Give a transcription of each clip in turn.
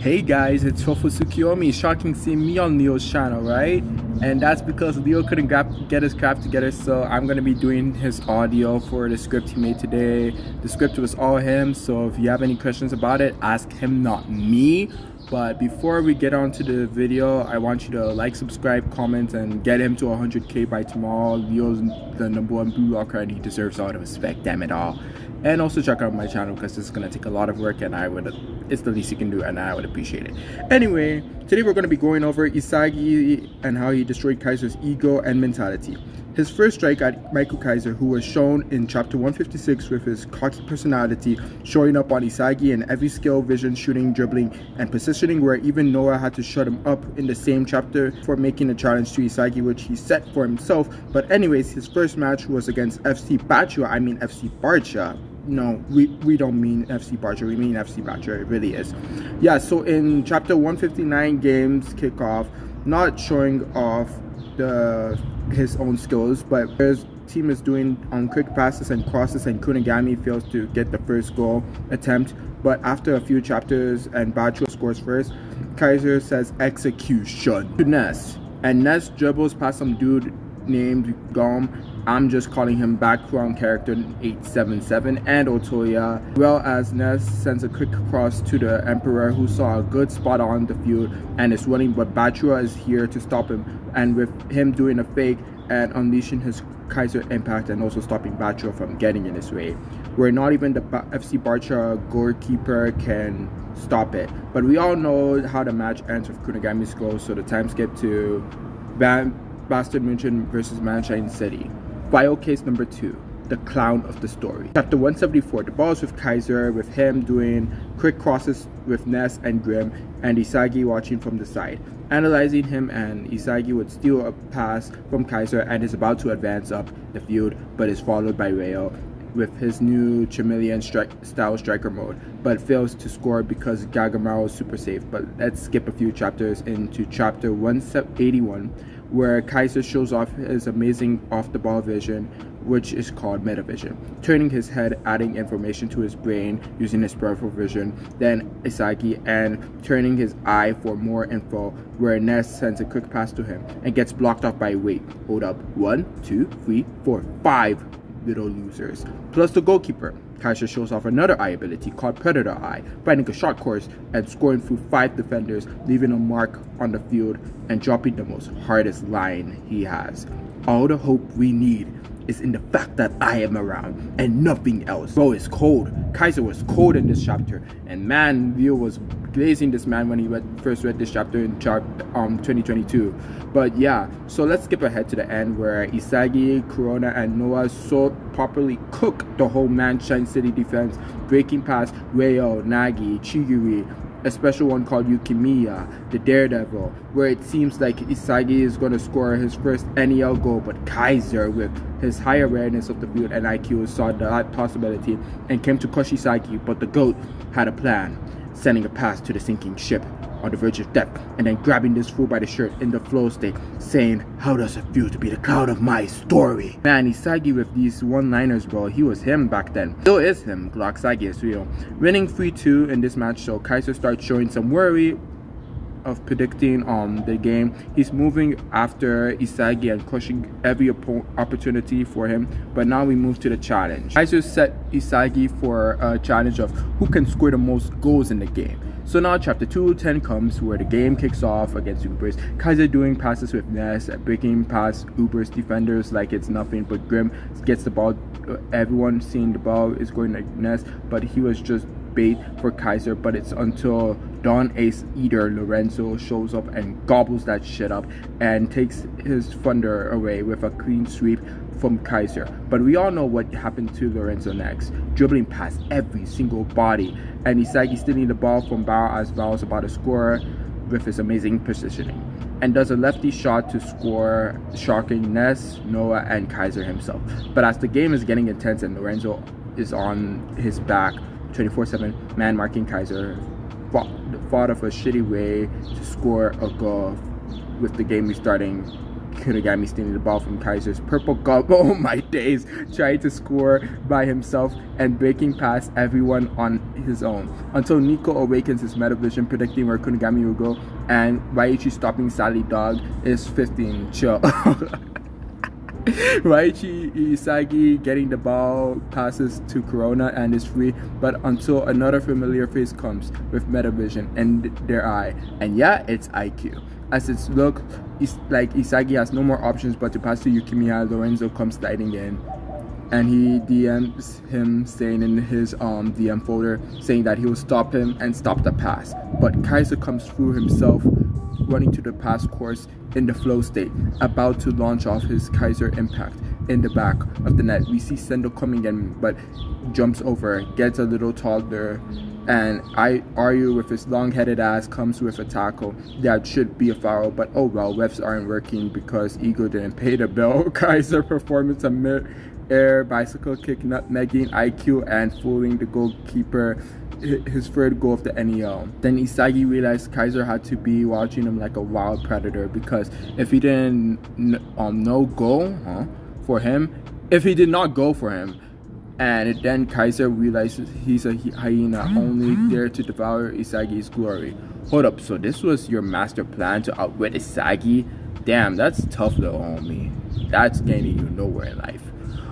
Hey guys, it's Fofo Tsukiyomi. Shocking seeing me on Leo's channel, right? And that's because Leo couldn't get his crap together, so I'm gonna be doing his audio for the script he made today. The script was all him, so if you have any questions about it, ask him, not me. But before we get on to the video, I want you to like, subscribe, comment, and get him to 100k by tomorrow. Leo's the #1 blue locker and he deserves all the respect, damn it all. And also check out my channel because this is going to take a lot of work and it's the least you can do and I would appreciate it. Anyway, today we're going to be going over Isagi and how he destroyed Kaiser's ego and mentality. His first strike at Michael Kaiser, who was shown in chapter 156 with his cocky personality, showing up on Isagi in every skill, vision, shooting, dribbling, and positioning, where even Noah had to shut him up in the same chapter for making a challenge to Isagi, which he set for himself. But anyways, his first match was against FC Barcha. No, we don't mean FC Barcha, we mean FC Barcha, it really is. Yeah, so in chapter 159, games kickoff, not showing off his own skills, but his team is doing on quick passes and crosses, and Kunigami fails to get the first goal attempt. But after a few chapters and Bachua scores first, Kaiser says execution to Ness, and Ness dribbles past some dude named Gom. I'm just calling him background character 877, and Otoya, well as Ness sends a quick cross to the Emperor, who saw a good spot on the field and is running, but Bachua is here to stop him, and with him doing a fake and unleashing his Kaiser impact and also stopping Bachua from getting in his way, where not even the FC Barcha goalkeeper can stop it. But we all know how the match ends with Kunigami's goal, so the time skip to Bastard München versus Mannheim City. File case number 2, the clown of the story. Chapter 174, the ball is with Kaiser, with him doing quick crosses with Ness and Grim, and Isagi watching from the side, analyzing him, and Isagi would steal a pass from Kaiser and is about to advance up the field, but is followed by Rayo with his new chameleon style striker mode, but fails to score because Gagamaro is super safe. But let's skip a few chapters into chapter 181, where Kaiser shows off his amazing off-the-ball vision, which is called metavision, turning his head, adding information to his brain using his peripheral vision, then Isagi, and turning his eye for more info, where Ness sends a quick pass to him and gets blocked off by wait, hold up, 1, 2, 3, 4, 5 little losers, plus the goalkeeper. Kaiser shows off another eye ability called Predator Eye, finding a short course and scoring through 5 defenders, leaving a mark on the field and dropping the most hardest line he has. All the hope we need is in the fact that I am around and nothing else. Bro, it's cold. Kaiser was cold in this chapter, and man, Leo was glazing this man when he first read this chapter in 2022. But yeah, so let's skip ahead to the end, where Isagi, Corona, and Noah so properly cook the whole Mannheim City defense, breaking past Rayo, Nagi, Chigiri, a special one called Yukimiya, the Daredevil, where it seems like Isagi is going to score his first NEL goal, but Kaiser, with his high awareness of the field and IQ, saw that possibility and came to crush Isagi, but the GOAT had a plan, sending a pass to the sinking ship on the verge of death, and then grabbing this fool by the shirt in the flow state, saying, "How does it feel to be the clown of my story?" Man, Isagi with these one-liners, bro, he was him back then. Still is him, Isagi is real. Winning 3-2 in this match, so Kaiser starts showing some worry of predicting the game. He's moving after Isagi and crushing every opportunity for him, but now we move to the challenge. Kaiser set Isagi for a challenge of who can score the most goals in the game. So now chapter 210 comes, where the game kicks off against Ubers. Kaiser doing passes with Ness, breaking past Uber's defenders like it's nothing, but Grim gets the ball. Everyone seeing the ball is going like Ness, but he was just bait for Kaiser. But it's until Don Ace Eater Lorenzo shows up and gobbles that shit up and takes his thunder away with a clean sweep from Kaiser. But we all know what happened to Lorenzo next, dribbling past every single body, and Isagi stealing the ball from Bao as Bao is about to score with his amazing positioning, and does a lefty shot to score, shocking Ness, Noah, and Kaiser himself. But as the game is getting intense and Lorenzo is on his back 24/7, man marking Kaiser, thought of a shitty way to score a goal with the game restarting Kunigami stealing the ball from Kaiser's purple glove. Oh my days! Trying to score by himself and breaking past everyone on his own. Until Nico awakens his metavision, predicting where Kunigami will go, and Raichi stopping Sally Dog is 15. Chill. Raichi Isagi getting the ball, passes to Corona and is free, but until another familiar face comes with metavision in their eye. And yeah, it's IQ. As it looks like Isagi has no more options but to pass to Yukimiya, Lorenzo comes sliding in. And he DMs him saying in his DM folder saying that he will stop him and stop the pass. But Kaiser comes through himself, running to the pass course in the flow state, about to launch off his Kaiser impact. In the back of the net, we see Sendo coming in, but jumps over, gets a little taller, and Aryu with his long-headed ass comes with a tackle that should be a foul, but oh well, refs aren't working because Ego didn't pay the bill. Kaiser performance a mid-air bicycle kick, nutmegging IQ and fooling the goalkeeper, his third goal of the NEL. Then Isagi realized Kaiser had to be watching him like a wild predator, because if he didn't for him, if he did not go for him, and then Kaiser realizes he's a hyena only there to devour Isagi's glory. Hold up, so this was your master plan to outwit Isagi? Damn, that's tough little homie. That's getting you nowhere in life.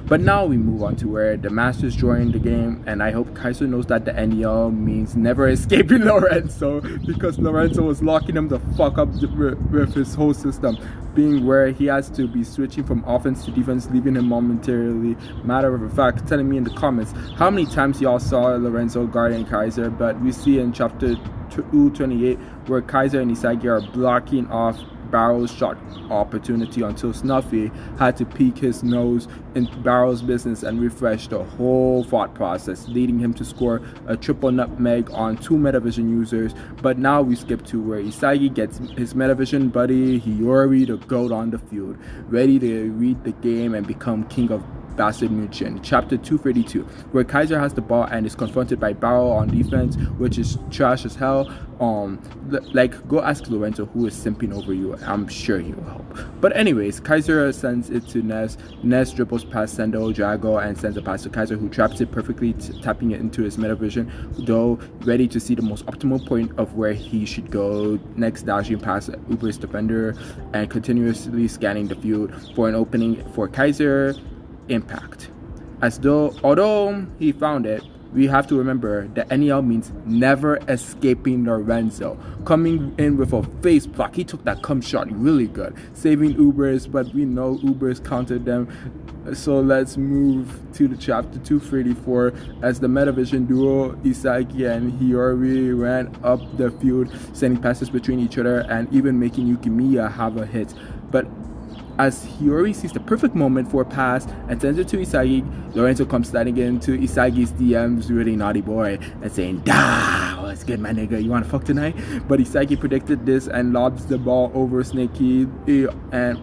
But now we move on to where the Masters join the game, and I hope Kaiser knows that the NEL means never escaping Lorenzo, because Lorenzo was locking him the fuck up with his whole system, being where he has to be switching from offense to defense, leaving him momentarily. Matter of fact, telling me in the comments how many times y'all saw Lorenzo guarding Kaiser, but we see in chapter 228 where Kaiser and Isagi are blocking off Barrow's shot opportunity until Snuffy had to peek his nose in Barrow's business and refresh the whole thought process, leading him to score a triple nutmeg on 2 metavision users. But now we skip to where Isagi gets his metavision buddy Hiyori, the goat, on the field, ready to read the game and become king of Bastard Muchin. Chapter 232, where Kaiser has the ball and is confronted by Barrow on defense, which is trash as hell. Like, go ask Lorenzo who is simping over you. I'm sure he will help. But anyways, Kaiser sends it to Ness. Ness dribbles past Sendo, Drago, and sends a pass to Kaiser, who traps it perfectly, tapping it into his metavision, though ready to see the most optimal point of where he should go. Next, dashing past Uber's defender and continuously scanning the field for an opening for Kaiser. Impact. Although he found it, we have to remember that NEL means never escaping Lorenzo. Coming in with a face block, he took that cum shot really good, saving Ubers, but we know Ubers countered them. So let's move to the chapter 234 as the metavision duo Isagi and Hiyori ran up the field, sending passes between each other and even making Yukimiya have a hit. But as Hiyori sees the perfect moment for a pass and sends it to Isagi, Lorenzo comes sliding into Isagi's DMs, really naughty boy, and saying, "Da, what's good, my nigga? You wanna fuck tonight?" But Isagi predicted this and lobs the ball over Snakey and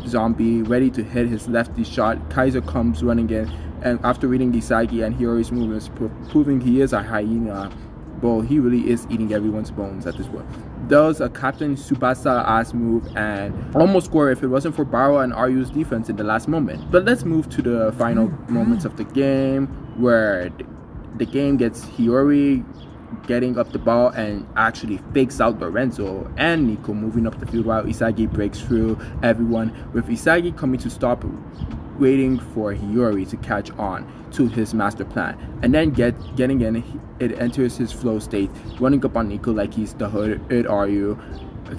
Zombie, ready to hit his lefty shot. Kaiser comes running in, and after reading Isagi and Hiyori's movements, proving he is a hyena. Bro, he really is eating everyone's bones at this point. Does a Captain Tsubasa ass move and almost score if it wasn't for Barrow and Aryu's defense in the last moment. But let's move to the final moments of the game, where the game gets Hiyori getting up the ball and actually fakes out Lorenzo and Nico moving up the field while Isagi breaks through everyone, with Isagi coming to stop, waiting for Hiyori to catch on to his master plan, and then getting in, it enters his flow state, running up on Nico like he's the hood Aryu,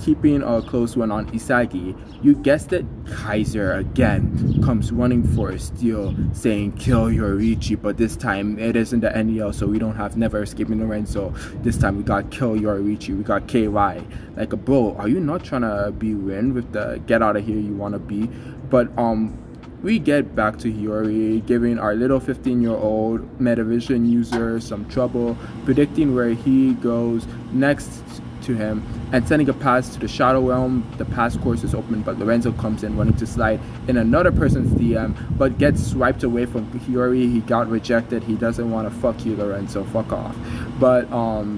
keeping a close one on Isagi. You guessed it, Kaiser again comes running for a steal, saying kill Yoriichi, but this time it isn't the NEL, so we don't have never escaping Lorenzo. This time we got kill Yoriichi, we got KY. Like, bro, are you not trying to be win with the get out of here you want to be? But we get back to Hiyori, giving our little 15-year-old metavision user some trouble, predicting where he goes next to him and sending a pass to the Shadow Realm. The pass course is open, but Lorenzo comes in wanting to slide in another person's DM, but gets swiped away from Hiyori. He got rejected. He doesn't want to fuck you, Lorenzo. Fuck off. But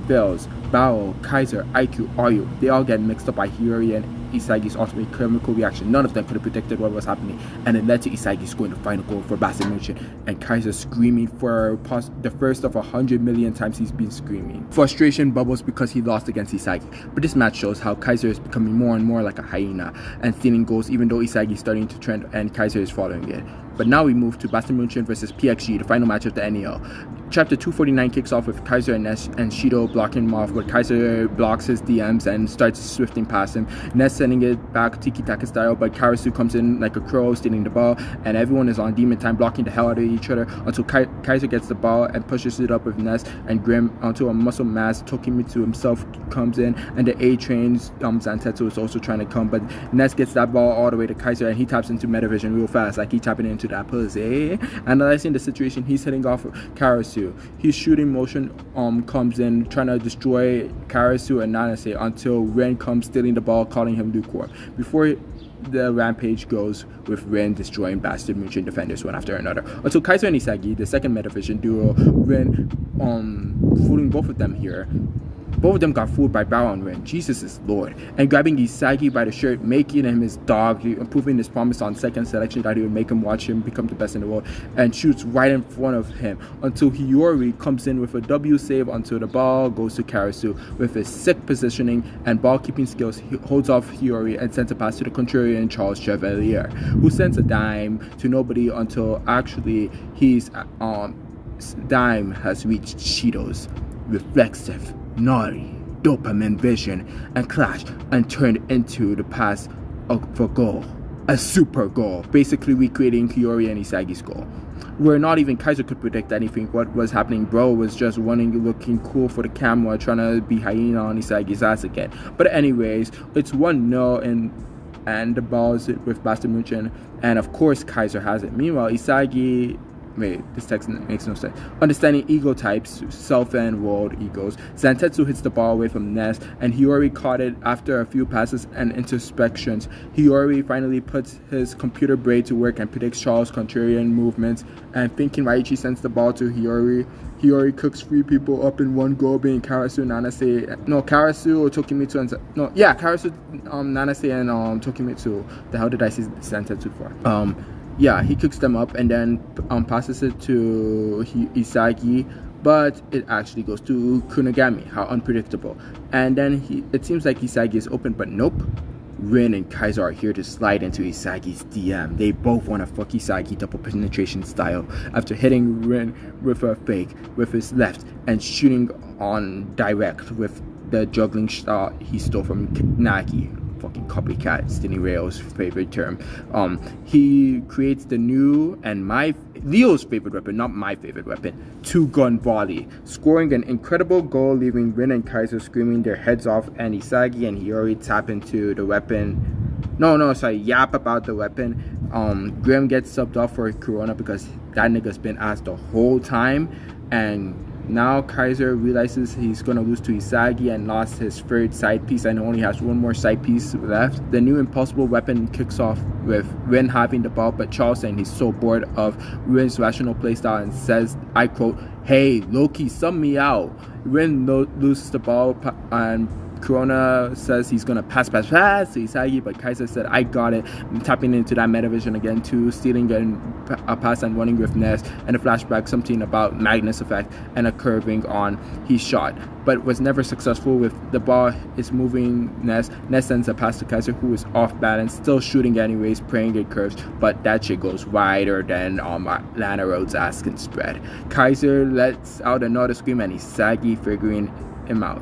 Bills, Bao, Kaiser, IQ, Aryu, they all get mixed up by Hiyori and Isagi's ultimate chemical reaction. None of them could have predicted what was happening, and it led to Isagi scoring the final goal for Bastard Merchant, and Kaiser screaming for the first of 100 million times he's been screaming. Frustration bubbles because he lost against Isagi, but this match shows how Kaiser is becoming more and more like a hyena and stealing goals, even though Isagi is starting to trend and Kaiser is following it. But now we move to Bastard Merchant versus PXG, the final match of the NEL. Chapter 249 kicks off with Kaiser and Ness and Shido blocking him off, but Kaiser blocks his DMs and starts swifting past him. Ness sending it back tiki-taka style, but Karasu comes in like a crow, stealing the ball, and everyone is on demon time, blocking the hell out of each other until Kaiser gets the ball and pushes it up with Ness and Grim onto a muscle mass. Tokimitsu himself comes in, and the A-Train's Zantetsu is also trying to come, but Ness gets that ball all the way to Kaiser, and he taps into Metavision real fast, like he tapping into that pussy. Analyzing the situation, he's hitting off Karasu. His shooting motion comes in, trying to destroy Karasu and Nanase until Ren comes stealing the ball, calling him lukewarm. Before the rampage goes with Ren destroying Bastard Merchant defenders one after another, until Kaiser and Isagi, the second Metavision duo, Ren fooling both of them here. Both of them got fooled by Bao and Ren. Jesus is Lord. And grabbing Isagi by the shirt, making him his dog, proving his promise on second selection that he would make him watch him become the best in the world, and shoots right in front of him until Hiyori comes in with a W save until the ball goes to Karasu. With his sick positioning and ball keeping skills, he holds off Hiyori and sends a pass to the contrarian Charles Chevalier, who sends a dime to nobody until actually his dime has reached Shido's reflexive naughty dopamine vision and clashed and turned into the pass of a goal, a super goal, basically recreating Hiyori and Isagi's goal, where not even Kaiser could predict anything what was happening. Bro was just running, looking cool for the camera, trying to be hyena on Isagi's ass again. But anyways, it's 1-0 and the ball is with Bastard Merchant, and of course Kaiser has it. Meanwhile, Isagi, wait, this text makes no sense. Understanding ego types, self and world egos, Zantetsu hits the ball away from Ness, and Hiyori caught it after a few passes and introspections. Hiyori finally puts his computer brain to work and predicts Charles' contrarian movements, and thinking Raichi sends the ball to Hiyori. Hiyori cooks 3 people up in one goal, being Karasu, Nanase, no, Karasu or Tokimitsu, and Karasu, Nanase, and Tokimitsu. The hell did I say Zantetsu for? Yeah, he cooks them up and then passes it to Isagi, but it actually goes to Kunigami. How unpredictable. And then it seems like Isagi is open, but nope. Rin and Kaiser are here to slide into Isagi's DM. They both want to fuck Isagi double penetration style after hitting Rin with a fake with his left and shooting on direct with the juggling shot he stole from Nagi. Fucking copycat, Stinny Rail's favorite term. He creates the new and Leo's favorite weapon, not my favorite weapon, 2-gun volley, scoring an incredible goal, leaving Rin and Kaiser screaming their heads off, and Isagi and Hiyori tap into the weapon. Yap about the weapon. Grim gets subbed off for Corona because that nigga's been asked the whole time, and now Kaiser realizes he's gonna lose to Isagi and lost his third side piece and only has one more side piece left. The new impossible weapon kicks off with Rin having the ball, but Charles saying he's so bored of Rin's rational playstyle and says, I quote, "Hey, Loki, sub me out." Rin loses the ball and Corona says he's gonna pass to Isagi, but Kaiser said, I got it. Tapping into that Metavision again too, stealing a pass and running with Ness, and a flashback something about Magnus effect and a curving on his shot, but was never successful with the ball is moving Ness. Ness sends a pass to Kaiser, who is off balance, still shooting anyways, praying it curves, but that shit goes wider than Lana Rhodes' ass can spread. Kaiser lets out another scream and Isagi figuring him out.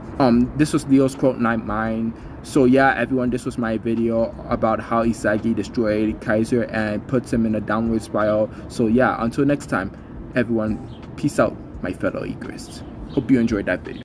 This was Leo's quote, not mine. So yeah, everyone, this was my video about how Isagi destroyed Kaiser and puts him in a downward spiral. So yeah, until next time, everyone, peace out, my fellow Egrists. Hope you enjoyed that video.